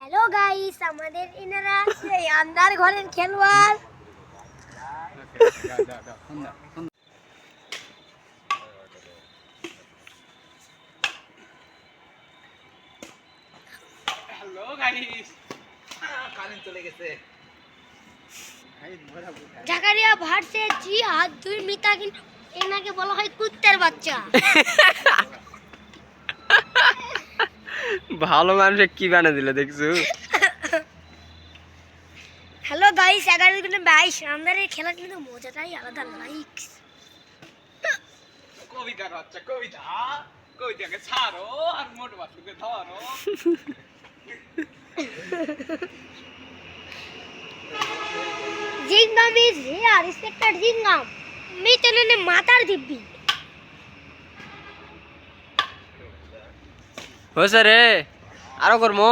Hello guys, আমাদের ইনারা সেই আন্দার ঘরের খেলোয়াড়। হ্যালো গাইস, কারেন্ট চলে গেছে। জাকারিয়া ভার্সেস জিহাদ, দুই মিতা কিন্তু এনাকে বলা হয় কুত্তার বাচ্চা। ভালো মানুষ কি বানা দিল দেখছো? হ্যালো গাইস, 11-22 আন্দারের খেলা কিন্তু মজাটাই আলাদা। লাইক কবিতার বাচ্চা, কবিতাকে ছাড়ো আর মোট বাচ্চাকে ধরো। জিঙ্গাম ইজ হিয়ার, রেসপেক্টেড জিঙ্গাম। মিতনে মাতার দিব্যি। হয়েছে রে, আরো করবো।